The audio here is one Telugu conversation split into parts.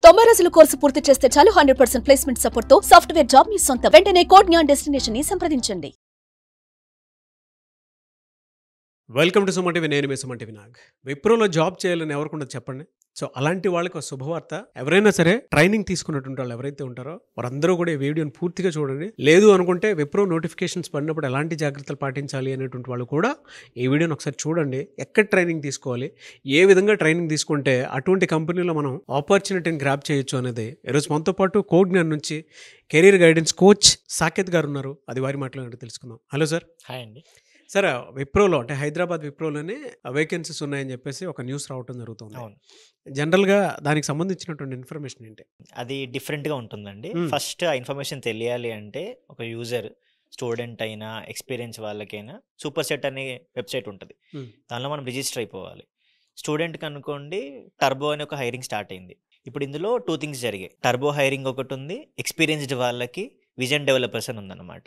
90 రోజుల కోర్సు పూర్తి చేస్తే చాలు 100% ప్లేస్మెంట్ సపోర్ట్ తో సాఫ్ట్వేర్ జాబ్ మీ సొంతం. వెంటనే కోడ్ జ్ఞాన్ డెస్టినేషన్ ని సంప్రదించండి. Welcome to Suman TV. నేను మీ సుమన్ టీవీ నాగ్. విప్రోలో జాబ్ చేయాలని ఎవరికి చెప్పండి. సో అలాంటి వాళ్ళకి ఒక శుభవార్త. ఎవరైనా సరే ట్రైనింగ్ తీసుకున్నటువంటి వాళ్ళు ఎవరైతే ఉంటారో వారందరూ కూడా ఈ వీడియోని పూర్తిగా చూడండి. లేదు అనుకుంటే విప్రో నోటిఫికేషన్స్ పడినప్పుడు ఎలాంటి జాగ్రత్తలు పాటించాలి అనేటువంటి వాళ్ళు కూడా ఈ వీడియోని ఒకసారి చూడండి. ఎక్కడ ట్రైనింగ్ తీసుకోవాలి, ఏ విధంగా ట్రైనింగ్ తీసుకుంటే అటువంటి కంపెనీలో మనం ఆపర్చునిటీని గ్రాప్ చేయొచ్చు అనేది ఈరోజు మనతో పాటు కోడ్ జ్ఞాన్ నుంచి కెరీర్ గైడెన్స్ కోచ్ సాకేత్ గారు ఉన్నారు. అది వారి మాట్లాడి తెలుసుకుందాం. Hello sir. హాయ్ అండి. సార్, విప్రోలో అంటే హైదరాబాద్ విప్రోలోనే వేకెన్సీస్ ఉన్నాయని చెప్పేసి ఒక న్యూస్ రావడం జరుగుతుంది. అవును, జనరల్గా దానికి సంబంధించినటువంటి ఇన్ఫర్మేషన్ ఏంటి? అది డిఫరెంట్గా ఉంటుందండి. ఫస్ట్ ఆ ఇన్ఫర్మేషన్ తెలియాలి అంటే ఒక యూజర్, స్టూడెంట్ అయినా ఎక్స్పీరియన్స్ వాళ్ళకైనా సూపర్ సెట్ అనే వెబ్సైట్ ఉంటుంది. దానిలో మనం రిజిస్టర్ అయిపోవాలి. స్టూడెంట్కి అనుకోండి టర్బో అనే ఒక హైరింగ్ స్టార్ట్ అయింది. ఇప్పుడు ఇందులో 2 థింగ్స్ జరిగాయి. టర్బో హైరింగ్ ఒకటి ఉంది, ఎక్స్పీరియన్స్డ్ వాళ్ళకి విజన్ డెవలపర్స్ అని ఉందన్నమాట.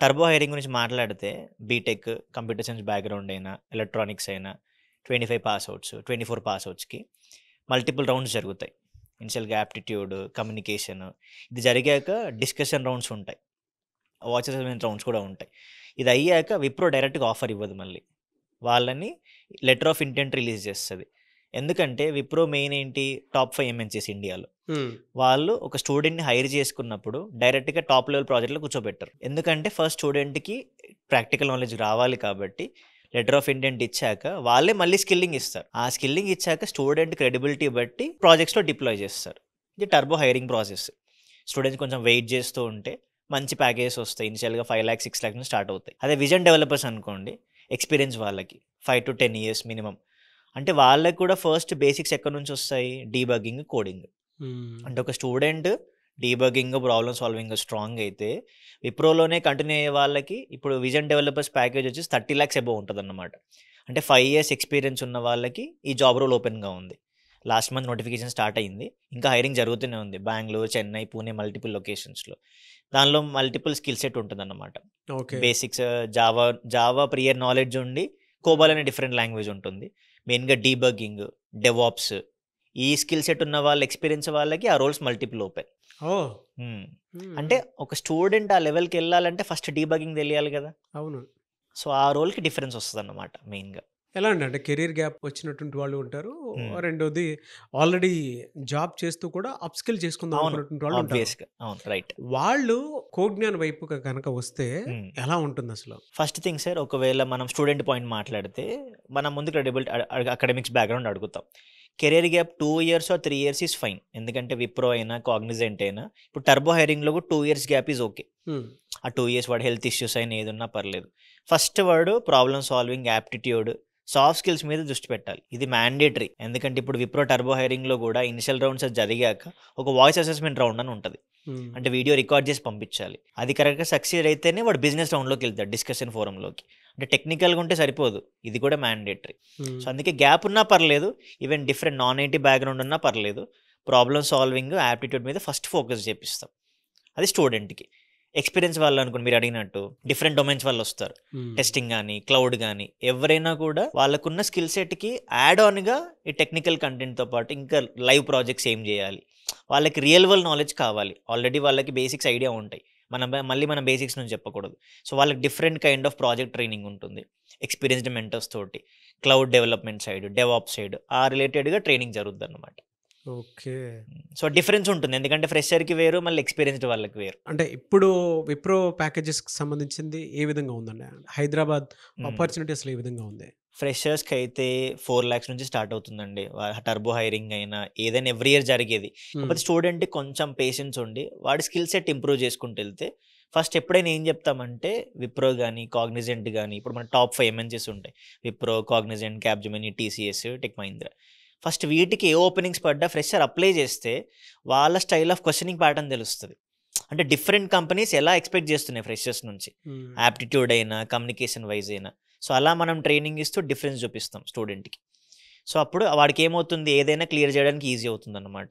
టర్బో హైరింగ్ గురించి మాట్లాడితే బీటెక్, కంప్యూటర్ సైన్స్ బ్యాక్గ్రౌండ్ అయినా, ఎలక్ట్రానిక్స్ అయినా 25 పాస్అవుట్స్, 24 పాస్అవుట్స్కి మల్టిపుల్ రౌండ్స్ జరుగుతాయి. ఇనిషియల్గా యాప్టిట్యూడ్, కమ్యూనికేషన్, ఇది జరిగాక డిస్కషన్ రౌండ్స్ ఉంటాయి, వాచ్ అసెస్మెంట్ రౌండ్స్ కూడా ఉంటాయి. ఇది అయ్యాక విప్రో డైరెక్ట్గా ఆఫర్ ఇవ్వదు, మళ్ళీ వాళ్ళని లెటర్ ఆఫ్ ఇంటెంట్ రిలీజ్ చేస్తుంది. ఎందుకంటే విప్రో మెయిన్ ఏంటి, టాప్ 5 MNCs ఇండియాలో. వాళ్ళు ఒక స్టూడెంట్ని హైర్ చేసుకున్నప్పుడు డైరెక్ట్గా టాప్ లెవెల్ ప్రాజెక్ట్లో కూర్చోబెట్టరు. ఎందుకంటే ఫస్ట్ స్టూడెంట్కి ప్రాక్టికల్ నాలెడ్జ్ రావాలి కాబట్టి లెటర్ ఆఫ్ ఇంటెంట్ ఇచ్చాక వాళ్ళే మళ్ళీ స్కిల్లింగ్ ఇస్తారు. ఆ స్కిల్లింగ్ ఇచ్చాక స్టూడెంట్ క్రెడిబిలిటీ బట్టి ప్రాజెక్ట్స్లో డిప్లాయ్ చేస్తారు. ఇది టర్బో హైరింగ్ ప్రాసెస్. స్టూడెంట్స్ కొంచెం వెయిట్ చేస్తూ ఉంటే మంచి ప్యాకేజెస్ వస్తాయి. ఇనిషియల్గా 5 lakhs 6 lakhs నుంచి స్టార్ట్ అవుతాయి. అదే విజన్ డెవలపర్స్ అనుకోండి, ఎక్స్పీరియన్స్ వాళ్ళకి 5 to 10 years మినిమం. అంటే వాళ్ళకి కూడా ఫస్ట్ బేసిక్స్ ఎక్కడి నుంచి వస్తాయి, డీబగ్గింగ్, కోడింగ్. అంటే ఒక student debugging, problem solving strong అయితే విప్రోలోనే కంటిన్యూ అయ్యే వాళ్ళకి ఇప్పుడు విజన్ డెవలపర్స్ ప్యాకేజ్ వచ్చేసి 30 lakhs అబోవ్ ఉంటుంది అన్నమాట. అంటే 5 years ఎక్స్పీరియన్స్ ఉన్న వాళ్ళకి ఈ జాబ్ రోల్ ఓపెన్గా ఉంది. లాస్ట్ మంత్ నోటిఫికేషన్ స్టార్ట్ అయ్యింది, ఇంకా హైరింగ్ జరుగుతూనే ఉంది. బెంగళూరు, చెన్నై, పూణే, మల్టిపుల్ లొకేషన్స్లో. దానిలో మల్టిపుల్ స్కిల్ సెట్ ఉంటుంది అన్నమాట. బేసిక్స్ జావా ప్రియర్ నాలెడ్జ్ ఉండి, కోబాల్ అనే డిఫరెంట్ లాంగ్వేజ్ ఉంటుంది. మెయిన్గా డీబగ్గింగ్, డెవాప్స్, ఈ స్కిల్ సెట్ ఉన్న వాళ్ళ ఎక్స్పీరియన్స్ వాళ్ళకి ఆ రోల్స్ మల్టిపుల్ ఓపెన్. అంటే ఒక స్టూడెంట్ ఆ లెవెల్కి వెళ్ళాలంటే ఫస్ట్ డీబగ్గింగ్ తెలియాలి కదా. అవును. సో ఆ రోల్కి డిఫరెన్స్ వస్తుంది అన్నమాట మెయిన్గా. ఎలా అంటే కెరీర్ గ్యాప్ వచ్చినటువంటి వాళ్ళు ఉంటారు, రెండోది ఆల్రెడీ జాబ్ చేస్తూ కూడా అప్ స్కిల్ చేసుకుందాం అనుకున్నటువంటి వాళ్ళు ఉంటారు. అవును, రైట్. వాళ్ళు కోడ్ జ్ఞాన్ వైపు కనుక వస్తే ఎలా ఉంటుంది అసలు? ఫస్ట్ థింగ్ సార్, ఒకవేళ మనం స్టూడెంట్ పాయింట్ మాట్లాడితే మనం ముందు క్రెడిబిలిటీ అకాడమిక్స్ బ్యాక్గ్రౌండ్ అడుగుతాం. Career gap 2 years or 3 years is fine. ఎందుకంటే విప్రో అయినా, కాగ్నిజెంట్ అయినా, ఇప్పుడు టర్బో హైరింగ్లో కూడా 2 years గ్యాప్ ఈజ్ ఓకే. ఆ 2 years వాడు హెల్త్ ఇష్యూస్ అయినా ఏదున్నా పర్లేదు. ఫస్ట్ వాడు problem solving, aptitude, soft skills మీద దృష్టి పెట్టాలి. ఇది మ్యాండేటరీ. ఎందుకంటే ఇప్పుడు విప్రో టర్బో హైరింగ్లో కూడా ఇనిషియల్ రౌండ్స్ జరిగాక ఒక వాయిస్ అసెస్మెంట్ రౌండ్ అని ఉంటుంది. అంటే వీడియో రికార్డ్ చేసి పంపించాలి. అది కరెక్ట్గా సక్సీడ్ అయితేనే వాడు బిజినెస్ రౌండ్లోకి వెళ్తాడు, డిస్కషన్ ఫోరంలోకి. అంటే టెక్నికల్గా ఉంటే సరిపోదు, ఇది కూడా మ్యాండేటరీ. సో అందుకే గ్యాప్ ఉన్నా పర్లేదు, even different non IT background ఉన్నా పర్లేదు, ప్రాబ్లమ్ సాల్వింగ్, యాప్టిట్యూడ్ మీద ఫస్ట్ ఫోకస్ చేపిస్తాం. అది స్టూడెంట్కి. ఎక్స్పీరియన్స్ వాళ్ళు అనుకోండి, మీరు అడిగినట్టు డిఫరెంట్ డొమైన్స్ వాళ్ళు వస్తారు. టెస్టింగ్ కానీ, క్లౌడ్ కానీ, ఎవరైనా కూడా వాళ్ళకున్న స్కిల్ సెట్కి యాడ్ ఆన్గా ఈ టెక్నికల్ కంటెంట్తో పాటు ఇంకా లైవ్ ప్రాజెక్ట్స్ ఏం చేయాలి, వాళ్ళకి రియల్ వరల్డ్ నాలెడ్జ్ కావాలి. ఆల్రెడీ వాళ్ళకి బేసిక్స్ ఐడియా ఉంటాయి, మనం బేసిక్స్ నుంచి చెప్పకూడదు. సో వాళ్ళకి different kind of project training ఉంటుంది. ఎక్స్పీరియన్స్డ్ మెంటర్స్ తోటి cloud development side, DevOps side ఆ రిలేటెడ్గా ట్రైనింగ్ జరుగుతుంది అన్నమాట. ఓకే. సో డిఫరెన్స్ ఉంటుంది, ఎందుకంటే ఫ్రెషర్కి వేరు, మళ్ళీ ఎక్స్పీరియన్స్డ్ వాళ్ళకి వేరు. అంటే ఇప్పుడు విప్రో ప్యాకేజెస్కి సంబంధించింది ఏ విధంగా ఉందండి? హైదరాబాద్ ఆపర్చునిటీ అసలు ఏ విధంగా ఉంది? ఫ్రెషర్స్కి అయితే 4 lakhs నుంచి స్టార్ట్ అవుతుందండి. టర్బో హైరింగ్ అయినా ఏదైనా ఎవ్రీ ఇయర్ జరిగేది. కాకపోతే స్టూడెంట్కి కొంచెం పేషెన్స్ ఉండి వాడి స్కిల్ సెట్ ఇంప్రూవ్ చేసుకుంటూ వెళ్తే, ఫస్ట్ ఎప్పుడైనా ఏం చెప్తామంటే విప్రో కానీ, కాగ్నిజెంట్ కానీ, ఇప్పుడు మన టాప్ 5 MNCs ఉంటాయి, Wipro, Cognizant, Capgemini, TCS, tech Mahindra. First వీటికి ఏ ఓపెనింగ్స్ పడ్డా ఫ్రెషర్ అప్లై చేస్తే వాళ్ళ స్టైల్ ఆఫ్ క్వశ్చనింగ్ ప్యాటర్న్ తెలుస్తుంది. అంటే డిఫరెంట్ కంపెనీస్ ఎలా ఎక్స్పెక్ట్ చేస్తున్నాయి ఫ్రెషర్స్ నుంచి, యాప్టిట్యూడ్ అయినా, కమ్యూనికేషన్ వైజ్ అయినా. సో అలా మనం ట్రైనింగ్ ఇస్తూ డిఫరెన్స్ చూపిస్తాం స్టూడెంట్కి. సో అప్పుడు వాడికి ఏమవుతుంది, ఏదైనా క్లియర్ చేయడానికి ఈజీ అవుతుంది అన్నమాట.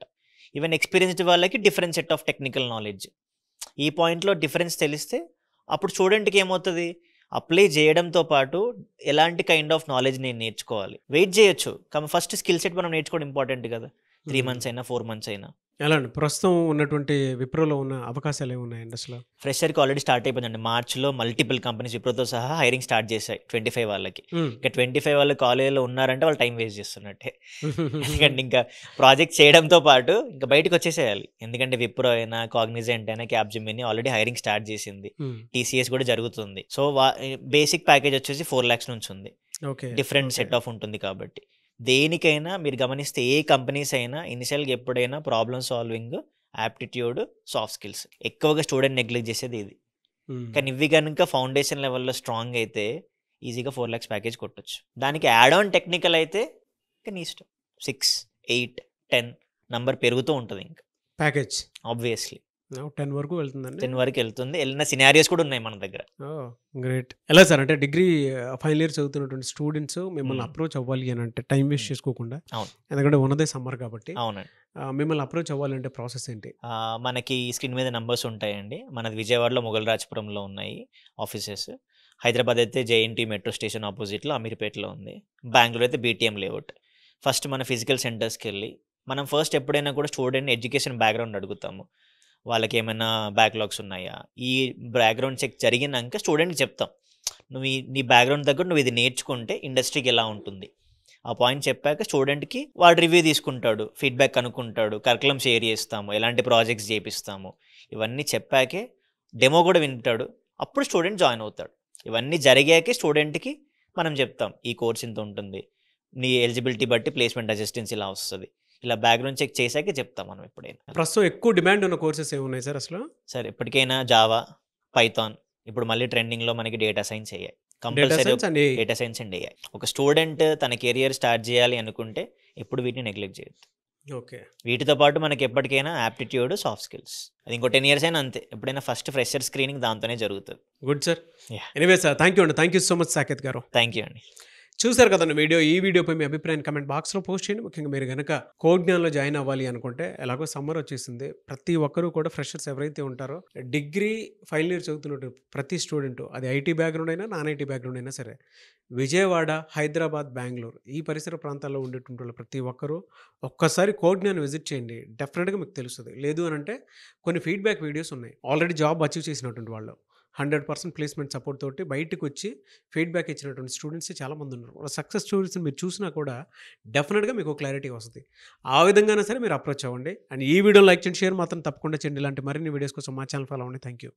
ఈవెన్ ఎక్స్పీరియన్స్డ్ వాళ్ళకి different set of technical knowledge. ఈ పాయింట్లో డిఫరెన్స్ తెలిస్తే అప్పుడు స్టూడెంట్కి ఏమవుతుంది, అప్లై చేయడంతో పాటు ఎలాంటి కైండ్ ఆఫ్ నాలెడ్జ్ నేను నేర్చుకోవాలి, వెయిట్ చేయొచ్చు. ఫస్ట్ స్కిల్ సెట్ మనం నేర్చుకోవడం ఇంపార్టెంట్ కదా. 3 months అయినా 4 months అయినా ఎలా అండి ప్రస్తుతం ఉన్నటువంటి విప్రోలో ఉన్న అవకాశాలు ఏమున్నాయండి అసలు? ఫ్రెషర్కి ఆల్రెడీ స్టార్ట్ అయిపోయిందండి. మార్చ్లో మల్టిపుల్ కంపెనీస్ విప్రోతో సహా హైరింగ్ స్టార్ట్ చేశాయి 25 వాళ్ళకి. ఇంకా 25 వాళ్ళు కాలేజీలో ఉన్నారంటే వాళ్ళు టైం వేస్ట్ చేస్తున్నట్టే. ఎందుకంటే ఇంకా ప్రాజెక్ట్ చేయడంతో పాటు ఇంకా బయటకు వచ్చేసేయాలి. ఎందుకంటే విప్రో అయినా, కాగ్నిజెంట్ అయినా, క్యాప్జెమిని ఆల్రెడీ హైరింగ్ స్టార్ట్ చేసింది. టీసీఎస్ కూడా జరుగుతుంది. సో బేసిక్ ప్యాకేజ్ వచ్చేసి 4 lakhs నుంచి ఉంది. డిఫరెంట్ సెట్ ఆఫ్ ఉంటుంది కాబట్టి దేనికైనా మీరు గమనిస్తే ఏ కంపెనీస్ అయినా ఇనిషియల్గా ఎప్పుడైనా problem solving, aptitude, soft skills ఎక్కువగా స్టూడెంట్ నెగ్లెక్ట్ చేసేది ఇది. కానీ ఇవి కనుక ఫౌండేషన్ లెవెల్లో స్ట్రాంగ్ అయితే ఈజీగా 4 lakhs ప్యాకేజ్ కొట్టచ్చు. దానికి యాడ్ ఆన్ టెక్నికల్ అయితే ఇంకా నీ ఇష్టం 6, 8, 10 నంబర్ పెరుగుతూ ఉంటుంది ఇంకా ప్యాకేజ్. ఆబ్వియస్లీ 10 వరకు వెళ్తుందండి. 10 వరకు వెళ్తుంది. వెళ్ళిన సినారియోస్ కూడా ఉన్నాయి మన దగ్గర. గ్రేట్. ఎలా సార్ అంటే డిగ్రీ ఫైనల్ ఇయర్ చదువుతున్నటువంటి స్టూడెంట్స్ మిమ్మల్ని అప్రోచ్ అవ్వాలి అని అంటే టైం వేస్ట్ చేసుకోకుండా, ఎందుకంటే ఉన్నదే సమ్మర్ కాబట్టి, అవునండి, మిమ్మల్ని అప్రోచ్ అవ్వాలంటే ప్రాసెస్ ఏంటి? మనకి స్క్రీన్ మీద నంబర్స్ ఉంటాయండి. మనది విజయవాడలో మొగల్రాజపురంలో ఉన్నాయి ఆఫీసెస్. హైదరాబాద్ అయితే జేఎన్టీ మెట్రో స్టేషన్ ఆపోజిట్లో అమీర్పేటలో ఉంది. బెంగళూరు అయితే బీటీఎం లేఅవుట్. ఫస్ట్ మన ఫిజికల్ సెంటర్స్కి వెళ్ళి మనం ఫస్ట్ ఎప్పుడైనా కూడా స్టూడెంట్ ఎడ్యుకేషన్ బ్యాక్గ్రౌండ్ అడుగుతాము. వాళ్ళకి ఏమైనా బ్యాక్లాగ్స్ ఉన్నాయా, ఈ బ్యాక్గ్రౌండ్ చెక్ జరిగినాక స్టూడెంట్కి చెప్తాం, నువ్వు నీ బ్యాక్గ్రౌండ్ దగ్గర నువ్వు ఇది నేర్చుకుంటే ఇండస్ట్రీకి ఎలా ఉంటుంది. ఆ పాయింట్ చెప్పాక స్టూడెంట్కి వాడు రివ్యూ తీసుకుంటాడు, ఫీడ్బ్యాక్ కనుక్కుంటాడు, కరికులం షేర్ చేస్తాము, ఎలాంటి ప్రాజెక్ట్స్ చేపిస్తాము, ఇవన్నీ చెప్పాకే డెమో కూడా వింటాడు. అప్పుడు స్టూడెంట్ జాయిన్ అవుతాడు. ఇవన్నీ జరిగాకే స్టూడెంట్కి మనం చెప్తాం, ఈ కోర్స్ ఇంత ఉంటుంది, నీ ఎలిజిబిలిటీ బట్టి ప్లేస్మెంట్ అసిస్టెన్స్ ఇలా వస్తుంది. ఇలా బ్యాక్గ్రౌండ్ చెక్ చేశాకే చెప్తాం మనం ఎప్పుడైనా. ప్రస్తుతం ఎక్కువ డిమాండ్ ఉన్న కోర్సెస్ ఏమున్నాయి సార్ అసలు? సార్ ఎప్పటికైనా జావా, పైథాన్, ఇప్పుడు మళ్ళీ ట్రెండింగ్లో మనకి డేటా సైన్స్ అయ్యాయి. Compulsory data science and AI. ఒక స్టూడెంట్ తన కెరియర్ స్టార్ట్ చేయాలి అనుకుంటే ఎప్పుడు వీటిని నెగ్లెక్ట్ చేయొద్దు. ఓకే. వీటితో పాటు మనకి ఎప్పటికైనా యాప్టిట్యూడ్, సాఫ్ట్ స్కిల్స్, అది ఇంకో 10 years అయినా అంతే. ఎప్పుడైనా ఫస్ట్ ఫ్రెషర్ స్క్రీనింగ్ దాంతోనే జరుగుతుంది. Good sir. Anyway sir, thank you అండి. Thank you so much Saketh garu. Thank you అండి. చూసారు కదండి వీడియో. ఈ వీడియోపై మీ అభిప్రాయం కమెంట్ బాక్స్లో పోస్ట్ చేయండి. ముఖ్యంగా మీరు కనుక కోజ్ఞాన్లో జాయిన్ అవ్వాలి అనుకుంటే, ఎలాగో సమ్మర్ వచ్చేసింది, ప్రతి ఒక్కరూ కూడా ఫ్రెషర్స్ ఎవరైతే ఉంటారో డిగ్రీ ఫైనల్ ఇయర్ చదువుతున్నట్టు ప్రతి స్టూడెంట్, అది ఐటీ బ్యాక్గ్రౌండ్ అయినా నాన్ ఐటీ బ్యాక్గ్రౌండ్ అయినా సరే, విజయవాడ, హైదరాబాద్, బెంగళూరు ఈ పరిసర ప్రాంతాల్లో ఉండేటువంటి వాళ్ళు ప్రతి ఒక్కరూ ఒక్కసారి కోజ్ఞాన్ విజిట్ చేయండి. డెఫినెట్గా మీకు తెలుస్తుంది. లేదు అని అంటే కొన్ని ఫీడ్బ్యాక్ వీడియోస్ ఉన్నాయి. ఆల్రెడీ జాబ్ అచీవ్ చేసినటువంటి వాళ్ళు 100% ప్లేస్మెంట్ సపోర్ట్ తోటి బయటకు వచ్చి ఫీడ్బ్యాక్ ఇచ్చినటువంటి స్టూడెంట్స్ చాలామంది ఉన్నారు. వాళ్ళ సక్సెస్ స్టోరీస్ని మీరు చూసినా కూడా డెఫినెట్గా మీకు క్లారిటీ వస్తుంది. ఆ విధంగానే సరే మీరు అప్రోచ్ అవ్వండి. అండ్ ఈ వీడియో లైక్ చేయండి, షేర్ మాత్రం తప్పకుండా చేయండి. ఇలాంటి మరిన్ని వీడియోస్ కోసం మా ఛానల్ ఫాలో అవ్వండి. Thank you.